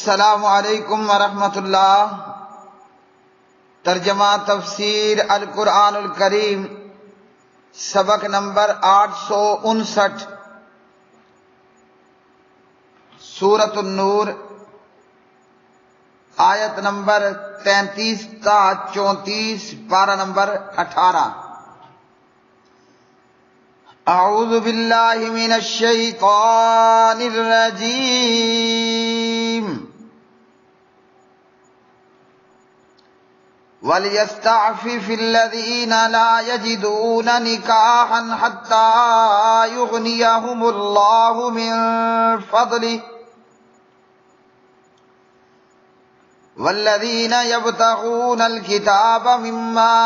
السلام علیکم ورحمۃ اللہ۔ ترجمہ تفسیر القرآن الکریم، سبق نمبر 859، سورۃ النور، آیت نمبر 33 تا 34، پارہ نمبر 18۔ اعوذ باللہ من الشیطان الرجیم۔ وَلْيَسْتَعْفِفِ الَّذِينَ لَا يَجِدُونَ نِكَاحًا حَتَّى يُغْنِيَهُمُ اللَّهُ مِن فَضْلِهِ، وَالَّذِينَ يَبْتَغُونَ الْكِتَابَ مِمَّا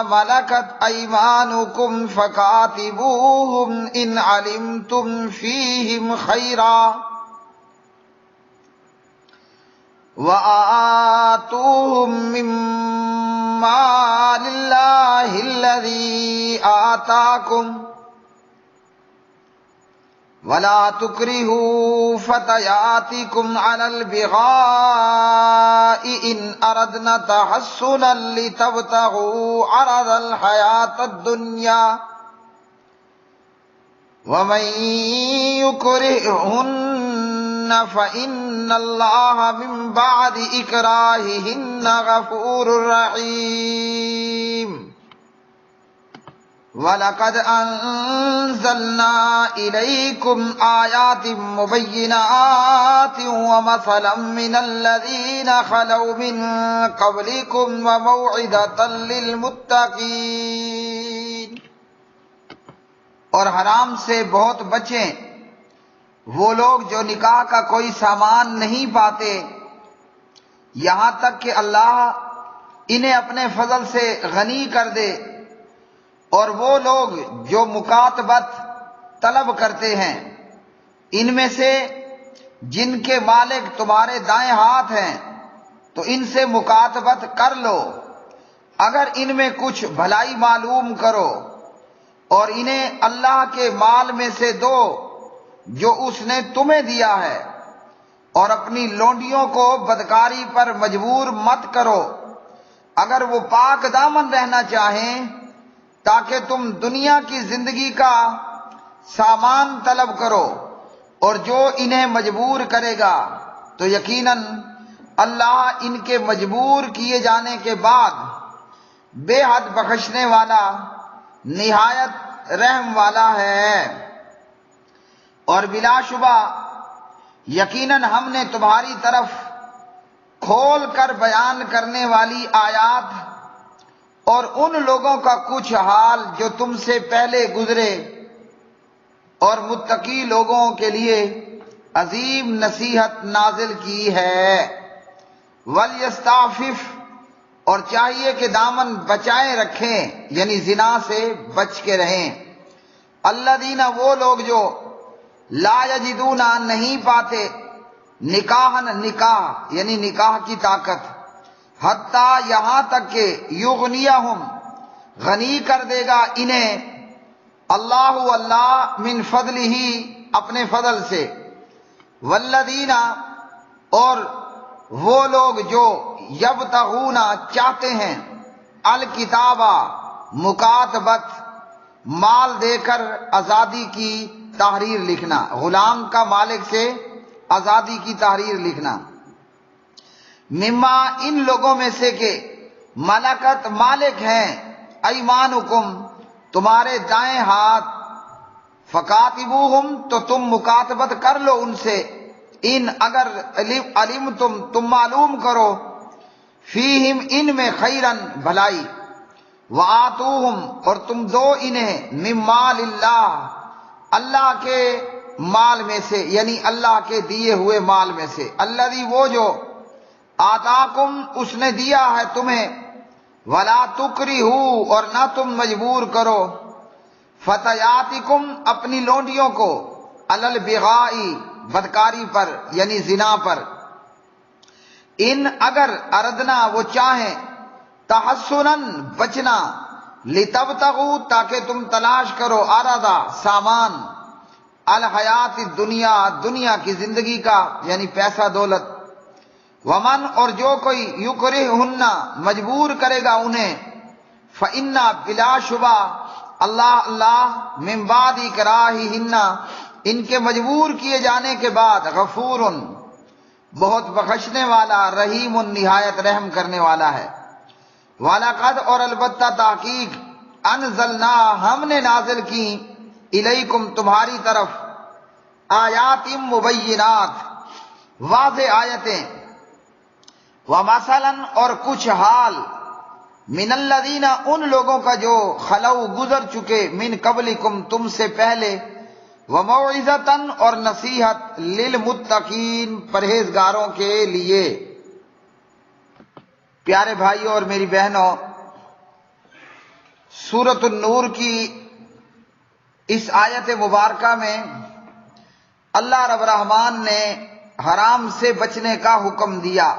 مَلَكَتْ أَيْمَانُكُمْ فَكَاتِبُوهُمْ إِنْ عَلِمْتُمْ فِيهِمْ خَيْرًا وَآتُوهُم مِّن مَّالِ اللَّهِ الَّذِي آتَاكُمْ، وَلَا تُكْرِهُوا فَتَيَاتِكُمْ عَلَى الْبِغَاءِ إِنْ أَرَدْنَ تَحَصُّنًا لِتَبْتَغُوا عَرَضَ الْحَيَاةِ الدُّنْيَا، وَمَن يُكْرِههُنَّ فَإِنَّ اللَّهَ مِن بَعْدِ إِكْرَاهِهِنَّ غَفُورٌ رَّحِيمٌ۔ وَلَقَدْ أَنزَلْنَا إِلَيْكُمْ آيَاتٍ مُبَيِّنَاتٍ وَمَثَلًا مِّنَ الَّذِينَ خَلَوْا مِن قَبْلِكُمْ وَمَوْعِظَةً لِّلْمُتَّقِينَ۔ اور حرام سے بہت بچیں وہ لوگ جو نکاح کا کوئی سامان نہیں پاتے، یہاں تک کہ اللہ انہیں اپنے فضل سے غنی کر دے، اور وہ لوگ جو مکاتبت طلب کرتے ہیں ان میں سے جن کے مالک تمہارے دائیں ہاتھ ہیں تو ان سے مکاتبت کر لو اگر ان میں کچھ بھلائی معلوم کرو، اور انہیں اللہ کے مال میں سے دو جو اس نے تمہیں دیا ہے، اور اپنی لونڈیوں کو بدکاری پر مجبور مت کرو اگر وہ پاک دامن رہنا چاہیں، تاکہ تم دنیا کی زندگی کا سامان طلب کرو، اور جو انہیں مجبور کرے گا تو یقیناً اللہ ان کے مجبور کیے جانے کے بعد بے حد بخشنے والا، نہایت رحم والا ہے۔ اور بلا شبہ یقیناً ہم نے تمہاری طرف کھول کر بیان کرنے والی آیات اور ان لوگوں کا کچھ حال جو تم سے پہلے گزرے اور متقی لوگوں کے لیے عظیم نصیحت نازل کی ہے۔ وَلْيَسْتَعْفِفْ، اور چاہیے کہ دامن بچائے رکھیں، یعنی زنا سے بچ کے رہیں، الذین، وہ لوگ جو لا یجدون، نہیں پاتے، نکاحً، نکاح یعنی نکاح کی طاقت، حتیٰ، یہاں تک کہ یغنیہم، غنی کر دے گا انہیں، اللہ، اللہ، من فضلہ، اپنے فضل سے، والذین، اور وہ لوگ جو یبتغون، چاہتے ہیں، الکتابہ، مکاتبت، مال دے کر آزادی کی تحریر لکھنا، غلام کا مالک سے آزادی کی تحریر لکھنا، مما، ان لوگوں میں سے کہ ملکت، مالک ہیں، ایمانکم، تمہارے دائیں ہاتھ، فکاتبوہم، تو تم مکاتبت کر لو ان سے، ان، اگر علمتم، تم معلوم کرو، فیہم، ان میں، خیرن، بھلائی، وآتوہم، اور تم دو انہیں، من مال اللہ، اللہ کے مال میں سے، یعنی اللہ کے دیے ہوئے مال میں سے، الذی، وہ جو، آتاکم، اس نے دیا ہے تمہیں، ولا تکرہوا، اور نہ تم مجبور کرو، فتیاتکم، اپنی لونڈیوں کو، علی البغاء، بدکاری پر یعنی زنا پر، ان، اگر، اردنا، وہ چاہیں، تحصناً، بچنا، لتبتغوا، تاکہ تم تلاش کرو، عرضا، سامان، الحیات الدنیا، دنیا کی زندگی کا یعنی پیسہ دولت، ومن اور جو کوئی یکرہہن مجبور کرے گا انہیں، فإنا بلا شبہ اللہ من بعد اکراہہن ان کے مجبور کیے جانے کے بعد غفور بہت بخشنے والا، رحیم نہایت رحم کرنے والا ہے۔ وَلَقَدْ اور البتہ تحقیق انزلنا ہم نے نازل کی الیکم تمہاری طرف آیات مبینات واضح آیتیں، وَمَثَلًا اور کچھ حال، من الذین ان لوگوں کا جو خلو گزر چکے، من قبلکم تم سے پہلے، وَمَوْعِظَةً اور نصیحت، للمتقین پرہیزگاروں کے لیے۔ پیارے بھائیوں اور میری بہنوں، سورۃ النور کی اس آیت مبارکہ میں اللہ رب الرحمن نے حرام سے بچنے کا حکم دیا۔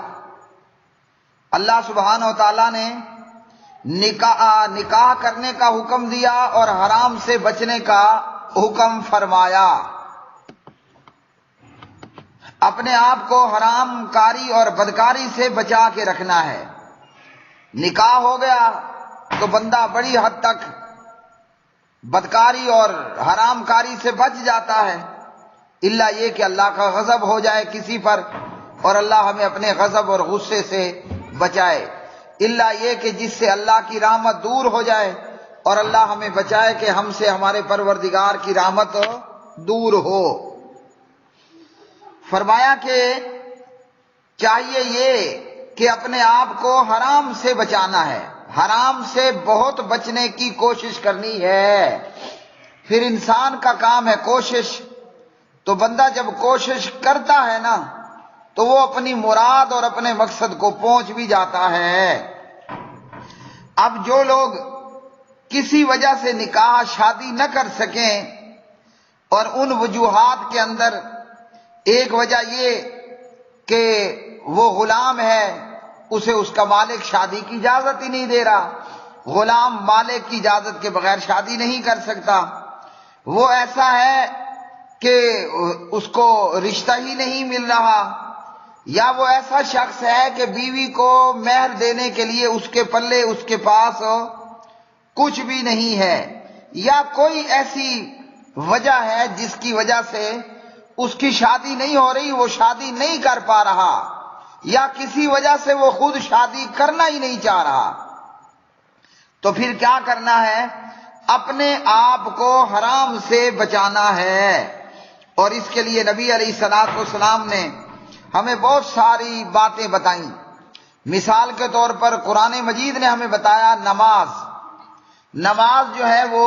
اللہ سبحانہ و تعالیٰ نے نکاح کرنے کا حکم دیا اور حرام سے بچنے کا حکم فرمایا۔ اپنے آپ کو حرام کاری اور بدکاری سے بچا کے رکھنا ہے۔ نکاح ہو گیا تو بندہ بڑی حد تک بدکاری اور حرام کاری سے بچ جاتا ہے، الا یہ کہ اللہ کا غضب ہو جائے کسی پر، اور اللہ ہمیں اپنے غضب اور غصے سے بچائے، الا یہ کہ جس سے اللہ کی رحمت دور ہو جائے، اور اللہ ہمیں بچائے کہ ہم سے ہمارے پروردگار کی رحمت دور ہو۔ فرمایا کہ چاہیے یہ کہ اپنے آپ کو حرام سے بچانا ہے، حرام سے بہت بچنے کی کوشش کرنی ہے۔ پھر انسان کا کام ہے کوشش، تو بندہ جب کوشش کرتا ہے نا تو وہ اپنی مراد اور اپنے مقصد کو پہنچ بھی جاتا ہے۔ اب جو لوگ کسی وجہ سے نکاح شادی نہ کر سکیں، اور ان وجوہات کے اندر ایک وجہ یہ کہ وہ غلام ہے، اسے اس کا مالک شادی کی اجازت ہی نہیں دے رہا، غلام مالک کی اجازت کے بغیر شادی نہیں کر سکتا، وہ ایسا ہے کہ اس کو رشتہ ہی نہیں مل رہا، یا وہ ایسا شخص ہے کہ بیوی کو مہر دینے کے لیے اس کے پلے اس کے پاس کچھ بھی نہیں ہے، یا کوئی ایسی وجہ ہے جس کی وجہ سے اس کی شادی نہیں ہو رہی، وہ شادی نہیں کر پا رہا، یا کسی وجہ سے وہ خود شادی کرنا ہی نہیں چاہ رہا، تو پھر کیا کرنا ہے؟ اپنے آپ کو حرام سے بچانا ہے۔ اور اس کے لیے نبی علیہ الصلوۃ والسلام نے ہمیں بہت ساری باتیں بتائیں۔ مثال کے طور پر قرآن مجید نے ہمیں بتایا نماز جو ہے وہ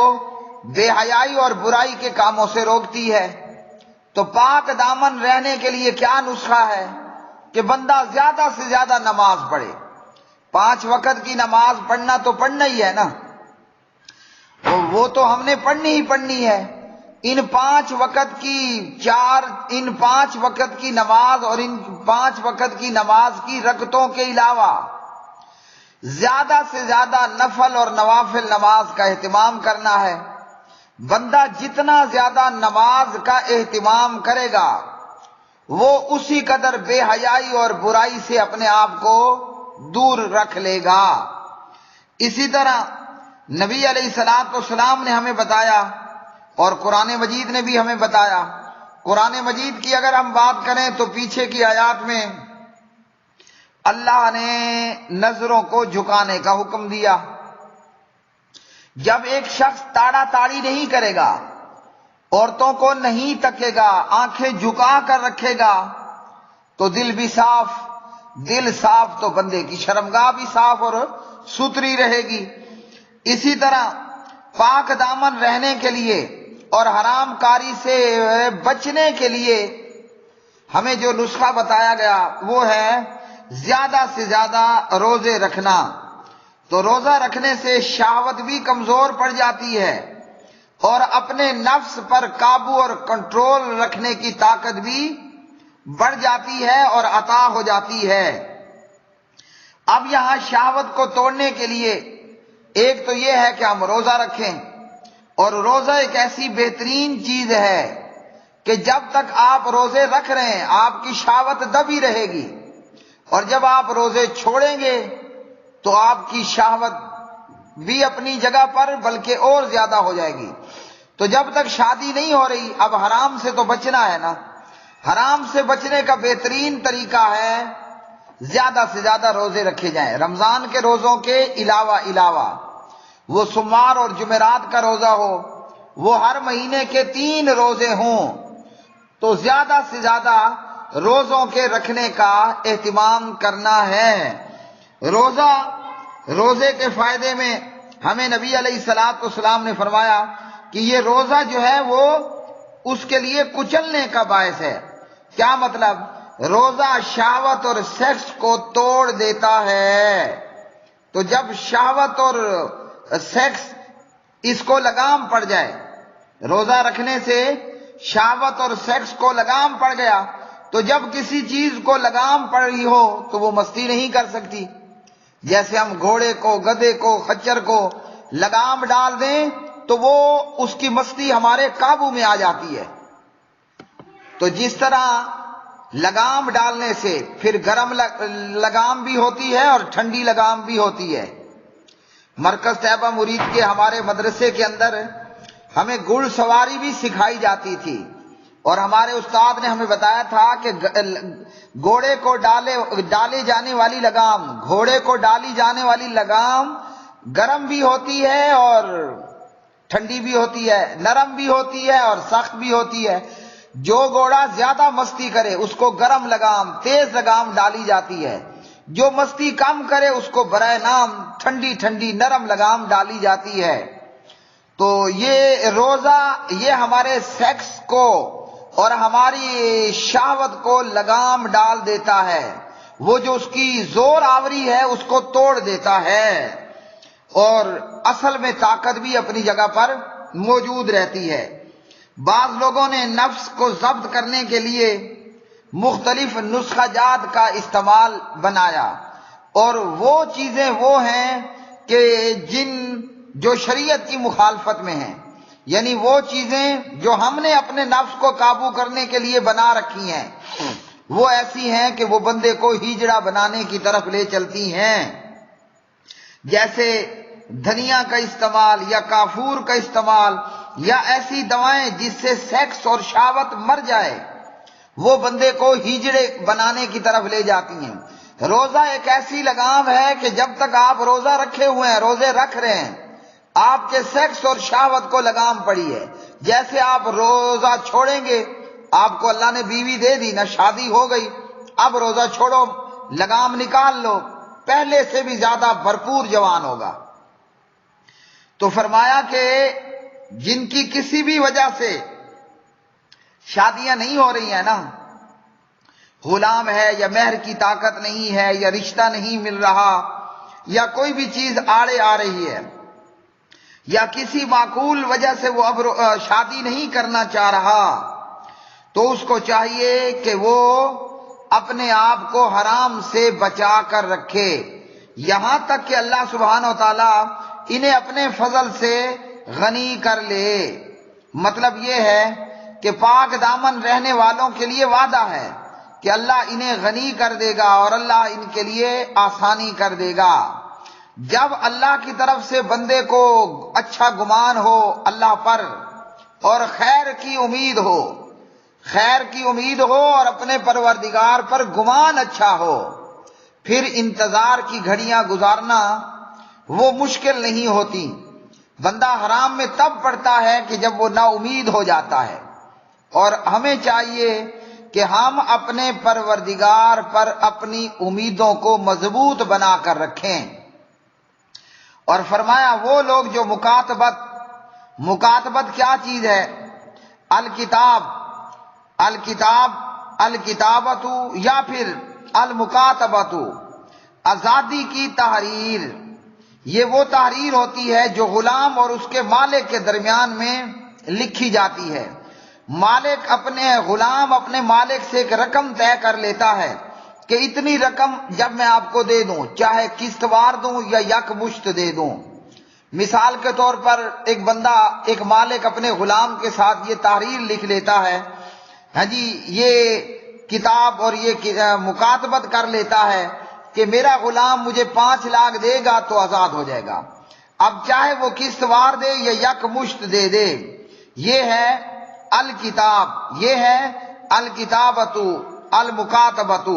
بے حیائی اور برائی کے کاموں سے روکتی ہے، تو پاک دامن رہنے کے لیے کیا نسخہ ہے کہ بندہ زیادہ سے زیادہ نماز پڑھے۔ 5 وقت کی نماز پڑھنا تو پڑھنا ہی ہے نا، وہ تو ہم نے پڑھنی ہی پڑھنی ہے۔ ان 5 وقت کی نماز اور ان 5 وقت کی نماز کی رکعتوں کے علاوہ زیادہ سے زیادہ نفل اور نوافل نماز کا اہتمام کرنا ہے۔ بندہ جتنا زیادہ نماز کا اہتمام کرے گا، وہ اسی قدر بے حیائی اور برائی سے اپنے آپ کو دور رکھ لے گا۔ اسی طرح نبی علیہ الصلوۃ والسلام نے ہمیں بتایا، اور قرآن مجید نے بھی ہمیں بتایا۔ قرآن مجید کی اگر ہم بات کریں تو پیچھے کی آیات میں اللہ نے نظروں کو جھکانے کا حکم دیا۔ جب ایک شخص تاڑا تاڑی نہیں کرے گا، عورتوں کو نہیں تکے گا، آنکھیں جھکا کر رکھے گا، تو دل صاف تو بندے کی شرمگاہ بھی صاف اور ستھری رہے گی۔ اسی طرح پاک دامن رہنے کے لیے اور حرام کاری سے بچنے کے لیے ہمیں جو نسخہ بتایا گیا وہ ہے زیادہ سے زیادہ روزے رکھنا۔ تو روزہ رکھنے سے شہوت بھی کمزور پڑ جاتی ہے، اور اپنے نفس پر قابو اور کنٹرول رکھنے کی طاقت بھی بڑھ جاتی ہے اور عطا ہو جاتی ہے۔ اب یہاں شہوت کو توڑنے کے لیے ایک تو یہ ہے کہ ہم روزہ رکھیں، اور روزہ ایک ایسی بہترین چیز ہے کہ جب تک آپ روزے رکھ رہے ہیں آپ کی شہوت دبی رہے گی، اور جب آپ روزے چھوڑیں گے تو آپ کی شہوت بھی اپنی جگہ پر بلکہ اور زیادہ ہو جائے گی۔ تو جب تک شادی نہیں ہو رہی، اب حرام سے تو بچنا ہے نا۔ حرام سے بچنے کا بہترین طریقہ ہے زیادہ سے زیادہ روزے رکھے جائیں۔ رمضان کے روزوں کے علاوہ وہ سوموار اور جمعرات کا روزہ ہو، وہ ہر مہینے کے 3 روزے ہوں، تو زیادہ سے زیادہ روزوں کے رکھنے کا اہتمام کرنا ہے۔ روزے کے فائدے میں ہمیں نبی علیہ الصلوۃ والسلام نے فرمایا کہ یہ روزہ جو ہے وہ اس کے لیے کچلنے کا باعث ہے۔ کیا مطلب؟ روزہ شہوت اور سیکس کو توڑ دیتا ہے۔ تو جب شہوت اور سیکس اس کو لگام پڑ جائے، روزہ رکھنے سے شہوت اور سیکس کو لگام پڑ گیا، تو جب کسی چیز کو لگام پڑ رہی ہو تو وہ مستی نہیں کر سکتی۔ جیسے ہم گھوڑے کو، گدھے کو، خچر کو لگام ڈال دیں تو وہ اس کی مستی ہمارے قابو میں آ جاتی ہے۔ تو جس طرح لگام ڈالنے سے پھر گرم لگام بھی ہوتی ہے اور ٹھنڈی لگام بھی ہوتی ہے۔ مرکز طیبہ مرید کے ہمارے مدرسے کے اندر ہمیں گھڑ سواری بھی سکھائی جاتی تھی، اور ہمارے استاد نے ہمیں بتایا تھا کہ گھوڑے کو ڈالے جانے والی لگام، گھوڑے کو ڈالی جانے والی لگام گرم بھی ہوتی ہے اور ٹھنڈی بھی ہوتی ہے، نرم بھی ہوتی ہے اور سخت بھی ہوتی ہے۔ جو گھوڑا زیادہ مستی کرے اس کو گرم لگام، تیز لگام ڈالی جاتی ہے، جو مستی کم کرے اس کو برائے نام ٹھنڈی ٹھنڈی نرم لگام ڈالی جاتی ہے۔ تو یہ روزہ یہ ہمارے سیکس کو اور ہماری شہوت کو لگام ڈال دیتا ہے، وہ جو اس کی زور آوری ہے اس کو توڑ دیتا ہے، اور اصل میں طاقت بھی اپنی جگہ پر موجود رہتی ہے۔ بعض لوگوں نے نفس کو ضبط کرنے کے لیے مختلف نسخہ جات کا استعمال بنایا، اور وہ چیزیں وہ ہیں کہ جو شریعت کی مخالفت میں ہیں، یعنی وہ چیزیں جو ہم نے اپنے نفس کو قابو کرنے کے لیے بنا رکھی ہیں، وہ ایسی ہیں کہ وہ بندے کو ہیجڑا بنانے کی طرف لے چلتی ہیں۔ جیسے دھنیا کا استعمال یا کافور کا استعمال یا ایسی دوائیں جس سے سیکس اور شہوت مر جائے، وہ بندے کو ہیجڑے بنانے کی طرف لے جاتی ہیں۔ روزہ ایک ایسی لگام ہے کہ جب تک آپ روزہ رکھے ہوئے ہیں، روزے رکھ رہے ہیں، آپ کے سیکس اور شہوت کو لگام پڑی ہے۔ جیسے آپ روزہ چھوڑیں گے، آپ کو اللہ نے بیوی دے دی، نہ شادی ہو گئی، اب روزہ چھوڑو، لگام نکال لو، پہلے سے بھی زیادہ بھرپور جوان ہوگا۔ تو فرمایا کہ جن کی کسی بھی وجہ سے شادیاں نہیں ہو رہی ہیں نا، غلام ہے یا مہر کی طاقت نہیں ہے یا رشتہ نہیں مل رہا یا کوئی بھی چیز آڑے آ رہی ہے یا کسی معقول وجہ سے وہ اب شادی نہیں کرنا چاہ رہا، تو اس کو چاہیے کہ وہ اپنے آپ کو حرام سے بچا کر رکھے، یہاں تک کہ اللہ سبحانہ و تعالی انہیں اپنے فضل سے غنی کر لے۔ مطلب یہ ہے کہ پاک دامن رہنے والوں کے لیے وعدہ ہے کہ اللہ انہیں غنی کر دے گا اور اللہ ان کے لیے آسانی کر دے گا۔ جب اللہ کی طرف سے بندے کو اچھا گمان ہو اللہ پر اور خیر کی امید ہو اور اپنے پروردگار پر گمان اچھا ہو، پھر انتظار کی گھڑیاں گزارنا وہ مشکل نہیں ہوتی۔ بندہ حرام میں تب پڑتا ہے کہ جب وہ نا امید ہو جاتا ہے، اور ہمیں چاہیے کہ ہم اپنے پروردگار پر اپنی امیدوں کو مضبوط بنا کر رکھیں۔ اور فرمایا وہ لوگ جو مکاتبت کیا چیز ہے؟ الکتابت یا پھر المکاتبت، آزادی کی تحریر۔ یہ وہ تحریر ہوتی ہے جو غلام اور اس کے مالک کے درمیان میں لکھی جاتی ہے۔ غلام اپنے مالک سے ایک رقم طے کر لیتا ہے کہ اتنی رقم جب میں آپ کو دے دوں، چاہے قسط وار دوں یا یک مشت دے دوں۔ مثال کے طور پر ایک مالک اپنے غلام کے ساتھ یہ تحریر لکھ لیتا ہے، ہاں جی، یہ کتاب اور یہ مکاتبت کر لیتا ہے کہ میرا غلام مجھے 5 لاکھ دے گا تو آزاد ہو جائے گا، اب چاہے وہ قسط وار دے یا یک مشت دے دے، یہ ہے الکتاب، یہ ہے الکتابۃ المکاتبۃ۔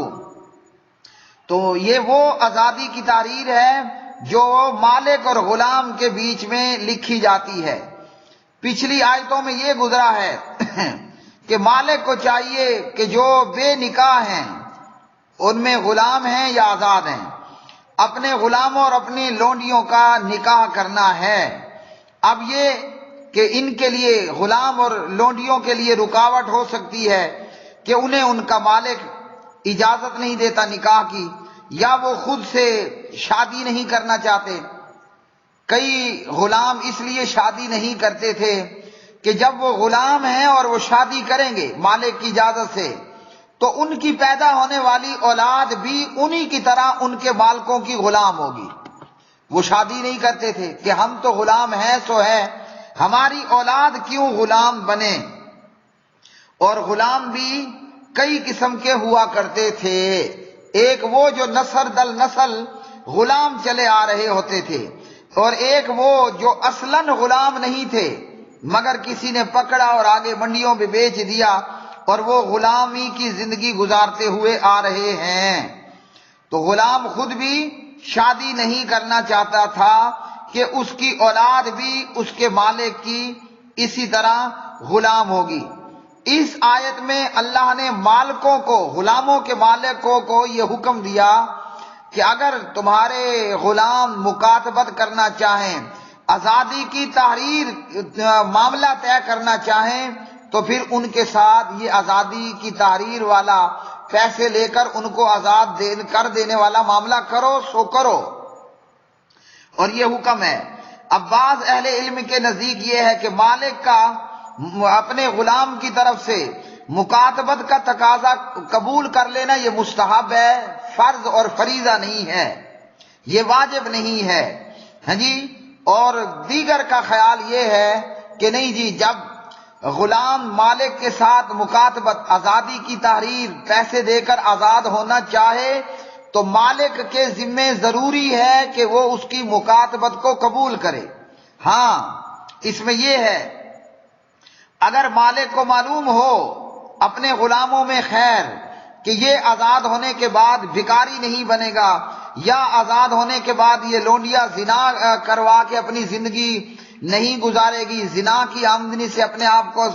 تو یہ وہ آزادی کی تحریر ہے جو مالک اور غلام کے بیچ میں لکھی جاتی ہے۔ پچھلی آیتوں میں یہ گزرا ہے کہ مالک کو چاہیے کہ جو بے نکاح ہیں ان میں غلام ہیں یا آزاد ہیں، اپنے غلاموں اور اپنی لونڈیوں کا نکاح کرنا ہے۔ اب یہ کہ ان کے لیے، غلام اور لونڈیوں کے لیے رکاوٹ ہو سکتی ہے کہ انہیں ان کا مالک اجازت نہیں دیتا نکاح کی، یا وہ خود سے شادی نہیں کرنا چاہتے۔ کئی غلام اس لیے شادی نہیں کرتے تھے کہ جب وہ غلام ہیں اور وہ شادی کریں گے مالک کی اجازت سے تو ان کی پیدا ہونے والی اولاد بھی انہی کی طرح ان کے مالکوں کی غلام ہوگی۔ وہ شادی نہیں کرتے تھے کہ ہم تو غلام ہیں سو ہے، ہماری اولاد کیوں غلام بنے۔ اور غلام بھی کئی قسم کے ہوا کرتے تھے، ایک وہ جو نسل در نسل غلام چلے آ رہے ہوتے تھے، اور ایک وہ جو اصلاً غلام نہیں تھے مگر کسی نے پکڑا اور آگے منڈیوں میں بیچ دیا اور وہ غلامی کی زندگی گزارتے ہوئے آ رہے ہیں۔ تو غلام خود بھی شادی نہیں کرنا چاہتا تھا کہ اس کی اولاد بھی اس کے مالک کی اسی طرح غلام ہوگی۔ اس آیت میں اللہ نے مالکوں کو، غلاموں کے مالکوں کو یہ حکم دیا کہ اگر تمہارے غلام مکاتبت کرنا چاہیں، آزادی کی تحریر معاملہ طے کرنا چاہیں تو پھر ان کے ساتھ یہ آزادی کی تحریر والا پیسے لے کر ان کو آزاد کر دینے والا معاملہ کرو سو کرو، اور یہ حکم ہے۔ اب بعض اہل علم کے نزدیک یہ ہے کہ مالک کا اپنے غلام کی طرف سے مکاتبت کا تقاضا قبول کر لینا یہ مستحب ہے، فرض اور فریضہ نہیں ہے، یہ واجب نہیں ہے، ہاں جی۔ اور دیگر کا خیال یہ ہے کہ نہیں جی، جب غلام مالک کے ساتھ مکاتبت، آزادی کی تحریر پیسے دے کر آزاد ہونا چاہے تو مالک کے ذمے ضروری ہے کہ وہ اس کی مکاتبت کو قبول کرے۔ ہاں، اس میں یہ ہے اگر مالک کو معلوم ہو اپنے غلاموں میں خیر کہ یہ آزاد ہونے کے بعد بھکاری نہیں بنے گا، یا آزاد ہونے کے بعد یہ لونڈیا زنا کروا کے اپنی زندگی نہیں گزارے گی، زنا کی آمدنی سے اپنے آپ کو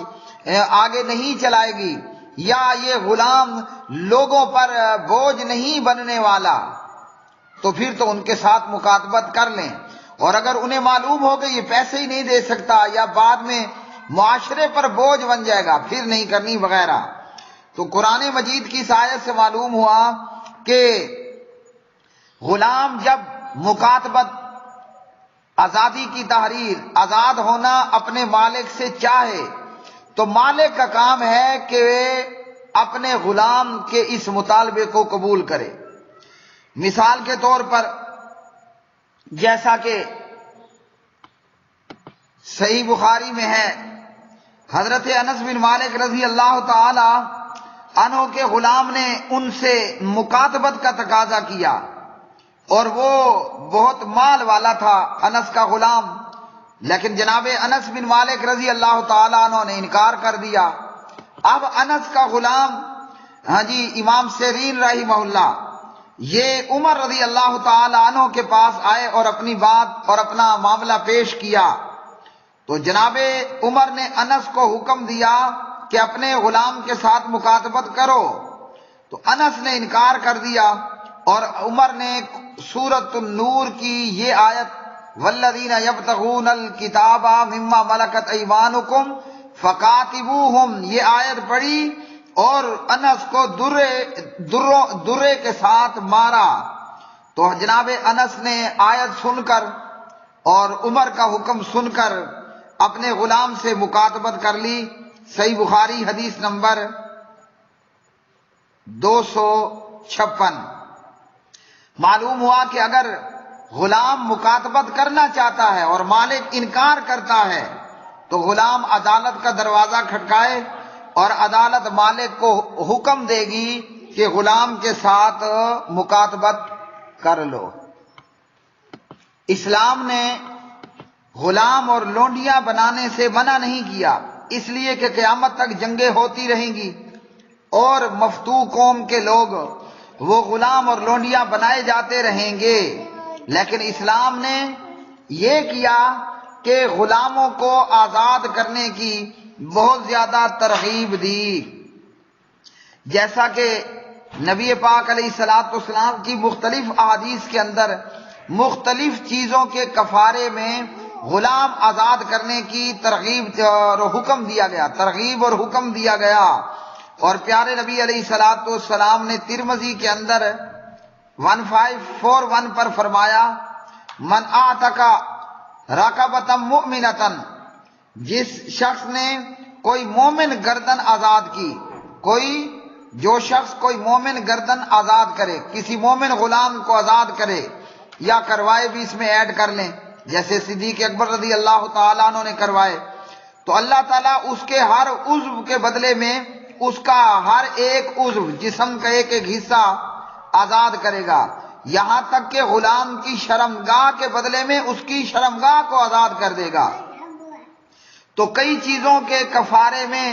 آگے نہیں چلائے گی، یا یہ غلام لوگوں پر بوجھ نہیں بننے والا، تو پھر تو ان کے ساتھ مکاتبت کر لیں۔ اور اگر انہیں معلوم ہو کہ یہ پیسے ہی نہیں دے سکتا یا بعد میں معاشرے پر بوجھ بن جائے گا، پھر نہیں کرنی وغیرہ۔ تو قرآن مجید کی اس آیت سے معلوم ہوا کہ غلام جب مکاتبت، آزادی کی تحریر، آزاد ہونا اپنے مالک سے چاہے تو مالک کا کام ہے کہ اپنے غلام کے اس مطالبے کو قبول کرے۔ مثال کے طور پر جیسا کہ صحیح بخاری میں ہے، حضرت انس بن مالک رضی اللہ تعالی عنہ کے غلام نے ان سے مکاتبت کا تقاضا کیا، اور وہ بہت مال والا تھا انس کا غلام، لیکن جناب انس بن مالک رضی اللہ تعالی عنہ نے انکار کر دیا۔ اب انس کا غلام، ہاں جی، امام سیرین رحمہ اللہ، یہ عمر رضی اللہ تعالی عنہ کے پاس آئے اور اپنی بات اور اپنا معاملہ پیش کیا، تو جناب عمر نے انس کو حکم دیا کہ اپنے غلام کے ساتھ مکاتبت کرو، تو انس نے انکار کر دیا، اور عمر نے سورۃ النور کی یہ آیت والذین یبتغون الکتاب مما ملکت ایمانکم فقاتبوہم، یہ آیت پڑھی اور انس کو درے کے ساتھ مارا۔ تو جناب انس نے آیت سن کر اور عمر کا حکم سن کر اپنے غلام سے مکاتبت کر لی۔ صحیح بخاری حدیث نمبر 256۔ معلوم ہوا کہ اگر غلام مکاتبت کرنا چاہتا ہے اور مالک انکار کرتا ہے تو غلام عدالت کا دروازہ کھٹکائے اور عدالت مالک کو حکم دے گی کہ غلام کے ساتھ مکاتبت کر لو۔ اسلام نے غلام اور لونڈیاں بنانے سے منع نہیں کیا، اس لیے کہ قیامت تک جنگیں ہوتی رہیں گی اور مفتو قوم کے لوگ وہ غلام اور لونڈیاں بنائے جاتے رہیں گے، لیکن اسلام نے یہ کیا کہ غلاموں کو آزاد کرنے کی بہت زیادہ ترغیب دی، جیسا کہ نبی پاک علیہ الصلوۃ والسلام کی مختلف احادیث کے اندر مختلف چیزوں کے کفارے میں غلام آزاد کرنے کی ترغیب اور حکم دیا گیا، ترغیب اور حکم دیا گیا۔ اور پیارے نبی علیہ الصلوۃ والسلام نے ترمذی کے اندر 1541 پر فرمایا، من اعتق رقبۃ مؤمنۃ، جس شخص نے کوئی مومن گردن آزاد کی، جو شخص کوئی مومن گردن آزاد کرے، کسی مومن غلام کو آزاد کرے یا کروائے بھی، اس میں ایڈ کر لیں جیسے صدیق اکبر رضی اللہ تعالیٰ عنہ نے کروائے، تو اللہ تعالیٰ اس کے ہر عضو کے بدلے میں اس کا ہر ایک عضو، جسم کا ایک ایک حصہ آزاد کرے گا، یہاں تک کہ غلام کی شرمگاہ کے بدلے میں اس کی شرمگاہ کو آزاد کر دے گا۔ تو کئی چیزوں کے کفارے میں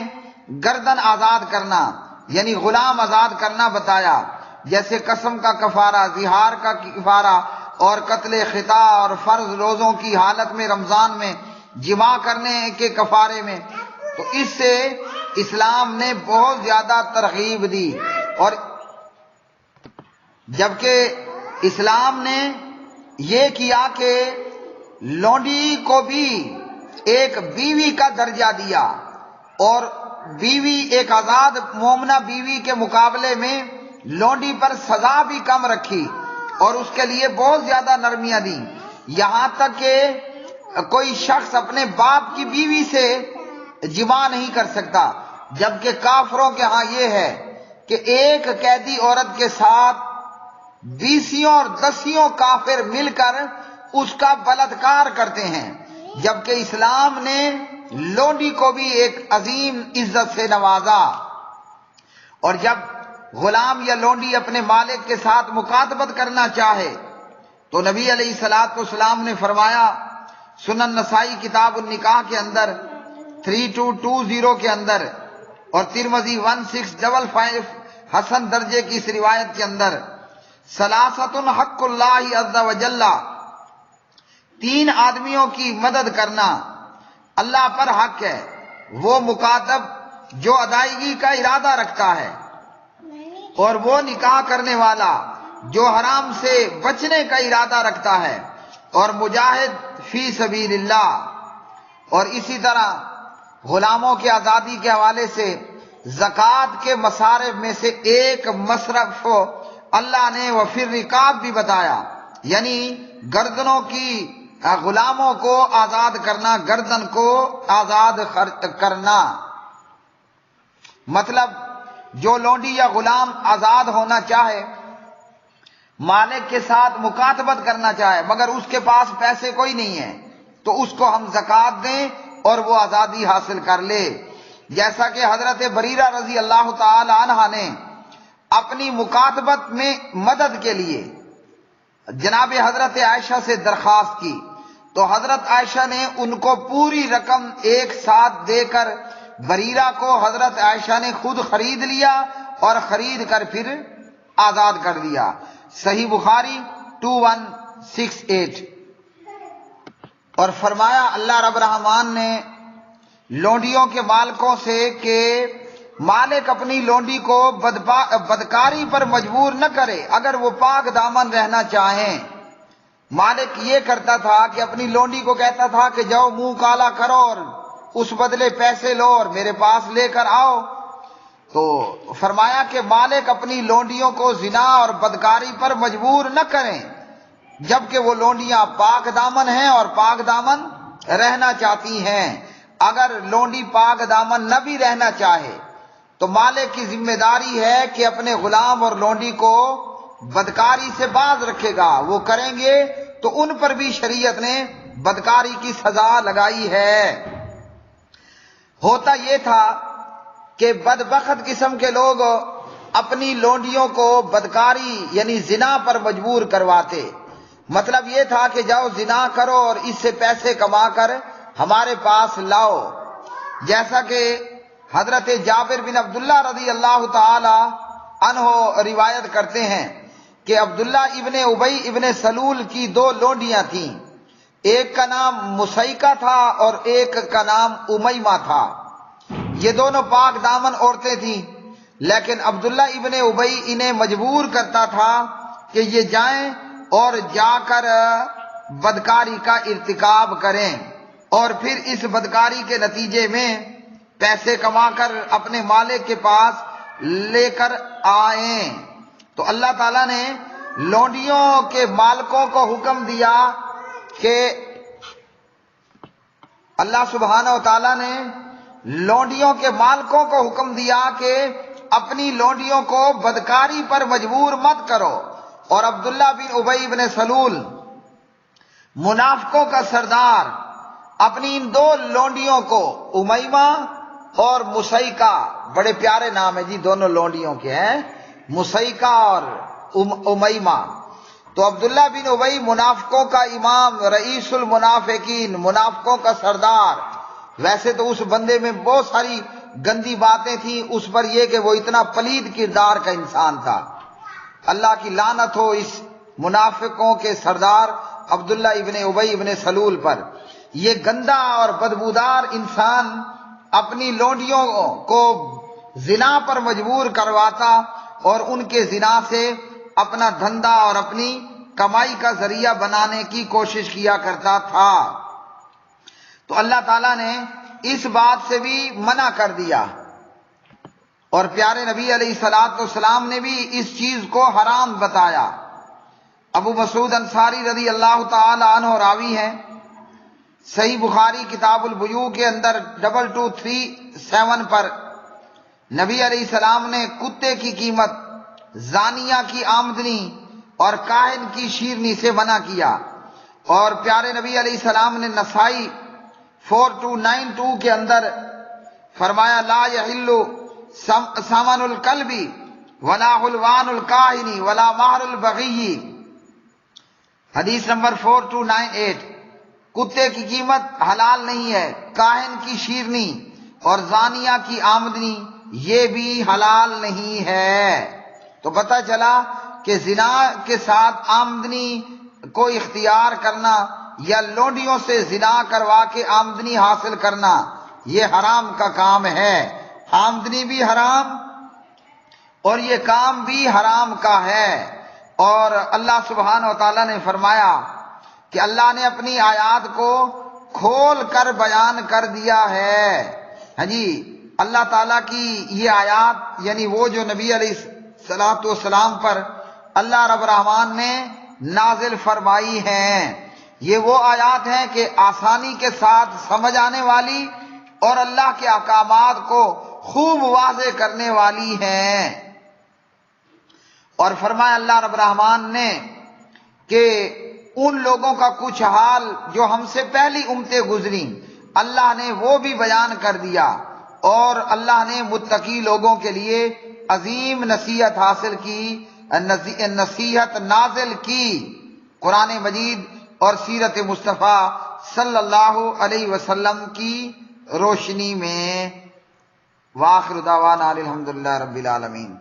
گردن آزاد کرنا یعنی غلام آزاد کرنا بتایا، جیسے قسم کا کفارہ، زہار کا کفارہ، اور قتل خطا اور فرض روزوں کی حالت میں رمضان میں جماع کرنے کے کفارے میں۔ تو اس سے اسلام نے بہت زیادہ ترغیب دی، اور جبکہ اسلام نے یہ کیا کہ لونڈی کو بھی ایک بیوی کا درجہ دیا، اور بیوی ایک آزاد مومنہ بیوی کے مقابلے میں لونڈی پر سزا بھی کم رکھی، اور اس کے لیے بہت زیادہ نرمیاں دی، یہاں تک کہ کوئی شخص اپنے باپ کی بیوی سے جماع نہیں کر سکتا، جبکہ کافروں کے ہاں یہ ہے کہ ایک قیدی عورت کے ساتھ 20 اور 10 کافر مل کر اس کا بلاత్کار کرتے ہیں، جبکہ اسلام نے لونڈی کو بھی ایک عظیم عزت سے نوازا۔ اور جب غلام یا لونڈی اپنے مالک کے ساتھ مکاتبت کرنا چاہے تو نبی علیہ الصلوۃ والسلام نے فرمایا، سنن نسائی کتاب النکاح کے اندر 3220 کے اندر، اور ترمذی 1655 حسن درجے کی اس روایت کے اندر، ثلاثۃ حق اللہ عز وجل، 3 آدمیوں کی مدد کرنا اللہ پر حق ہے، وہ مکاتب جو ادائیگی کا ارادہ رکھتا ہے، اور وہ نکاح کرنے والا جو حرام سے بچنے کا ارادہ رکھتا ہے، اور مجاہد فی سبیل اللہ۔ اور اسی طرح غلاموں کی آزادی کے حوالے سے زکوٰۃ کے مصارف میں سے ایک مصرف اللہ نے وفی الرقاب بھی بتایا، یعنی گردنوں کی غلاموں کو آزاد کرنا، گردن کو آزاد کرنا، مطلب جو لونڈی یا غلام آزاد ہونا چاہے، مالک کے ساتھ مکاتبت کرنا چاہے، مگر اس کے پاس پیسے کوئی نہیں ہے، تو اس کو ہم زکوٰۃ دیں اور وہ آزادی حاصل کر لے، جیسا کہ حضرت بریرہ رضی اللہ تعالی عنہ نے اپنی مکاتبت میں مدد کے لیے جناب حضرت عائشہ سے درخواست کی، تو حضرت عائشہ نے ان کو پوری رقم ایک ساتھ دے کر بریرہ کو حضرت عائشہ نے خود خرید لیا اور خرید کر پھر آزاد کر دیا۔ صحیح بخاری 2168۔ اور فرمایا اللہ رب الرحمن نے لونڈیوں کے مالکوں سے کہ مالک اپنی لونڈی کو بدکاری پر مجبور نہ کرے اگر وہ پاک دامن رہنا چاہیں۔ مالک یہ کرتا تھا کہ اپنی لونڈی کو کہتا تھا کہ جاؤ منہ کالا کرو اور اس بدلے پیسے لو اور میرے پاس لے کر آؤ، تو فرمایا کہ مالک اپنی لونڈیوں کو زنا اور بدکاری پر مجبور نہ کریں جبکہ وہ لونڈیاں پاک دامن ہیں اور پاک دامن رہنا چاہتی ہیں۔ اگر لونڈی پاک دامن نہ بھی رہنا چاہے تو مالک کی ذمہ داری ہے کہ اپنے غلام اور لونڈی کو بدکاری سے باز رکھے گا، وہ کریں گے تو ان پر بھی شریعت نے بدکاری کی سزا لگائی ہے۔ ہوتا یہ تھا کہ بدبخت قسم کے لوگ اپنی لونڈیوں کو بدکاری یعنی زنا پر مجبور کرواتے. مطلب یہ تھا کہ جاؤ زنا کرو اور اس سے پیسے کما کر ہمارے پاس لاؤ. جیسا کہ حضرت جابر بن عبداللہ رضی اللہ تعالی عنہ روایت کرتے ہیں کہ عبداللہ ابن ابی ابن سلول کی دو لونڈیاں تھیں. ایک کا نام مسیکہ تھا اور ایک کا نام امیمہ تھا. یہ دونوں پاک دامن عورتیں تھیں، لیکن عبداللہ ابن ابی انہیں مجبور کرتا تھا کہ یہ جائیں اور جا کر بدکاری کا ارتکاب کریں اور پھر اس بدکاری کے نتیجے میں پیسے کما کر اپنے مالک کے پاس لے کر آئیں. تو اللہ تعالیٰ نے لونڈیوں کے مالکوں کو حکم دیا کہ اللہ سبحانہ و تعالیٰ نے لونڈیوں کے مالکوں کو حکم دیا کہ اپنی لونڈیوں کو بدکاری پر مجبور مت کرو. اور عبداللہ بن ابی بن سلول منافقوں کا سردار اپنی ان دو لونڈیوں کو امیمہ اور مسیکہ، بڑے پیارے نام ہیں جی دونوں لونڈیوں کے ہیں، مسیکہ اور امیمہ. تو عبداللہ بن ابی منافقوں کا امام، رئیس المنافقین، منافقوں کا سردار. ویسے تو اس بندے میں بہت ساری گندی باتیں تھیں، اس پر یہ کہ وہ اتنا پلید کردار کا انسان تھا. اللہ کی لعنت ہو اس منافقوں کے سردار عبداللہ ابن ابی ابن سلول پر. یہ گندا اور بدبودار انسان اپنی لونڈیوں کو زنا پر مجبور کرواتا اور ان کے زنا سے اپنا دھندا اور اپنی کمائی کا ذریعہ بنانے کی کوشش کیا کرتا تھا. تو اللہ تعالیٰ نے اس بات سے بھی منع کر دیا اور پیارے نبی علیہ الصلوۃ والسلام نے بھی اس چیز کو حرام بتایا. ابو مسعود انصاری رضی اللہ تعالی عنہ راوی ہیں، صحیح بخاری کتاب البیوع کے اندر 2237 پر نبی علیہ السلام نے کتے کی قیمت، زانیہ کی آمدنی اور کاہن کی شیرنی سے منع کیا. اور پیارے نبی علیہ السلام نے نسائی 4292 کے اندر فرمایا لا یحل ثمن الکلب ولا حلوان الکاہن ولا مہر البغی. حدیث نمبر 4298. کتے کی قیمت حلال نہیں ہے، کاہن کی شیرنی اور زانیہ کی آمدنی یہ بھی حلال نہیں ہے. تو پتہ چلا کہ زنا کے ساتھ آمدنی کو اختیار کرنا یا لونڈیوں سے زنا کروا کے آمدنی حاصل کرنا یہ حرام کا کام ہے. آمدنی بھی حرام اور یہ کام بھی حرام کا ہے. اور اللہ سبحانہ و تعالیٰ نے فرمایا کہ اللہ نے اپنی آیات کو کھول کر بیان کر دیا ہے. ہاں جی، اللہ تعالیٰ کی یہ آیات یعنی وہ جو نبی علیہ الصلوۃ والسلام پر اللہ رب الرحمن نے نازل فرمائی ہیں، یہ وہ آیات ہیں کہ آسانی کے ساتھ سمجھ آنے والی اور اللہ کے احکامات کو خوب واضح کرنے والی ہیں. اور فرمایا اللہ رب الرحمن نے کہ ان لوگوں کا کچھ حال جو ہم سے پہلی امتیں گزری اللہ نے وہ بھی بیان کر دیا، اور اللہ نے متقی لوگوں کے لیے عظیم نصیحت حاصل کی، نصیحت نازل کی قرآن مجید اور سیرت مصطفیٰ صلی اللہ علیہ وسلم کی روشنی میں. وآخر دعوانا الحمدللہ رب العالمین.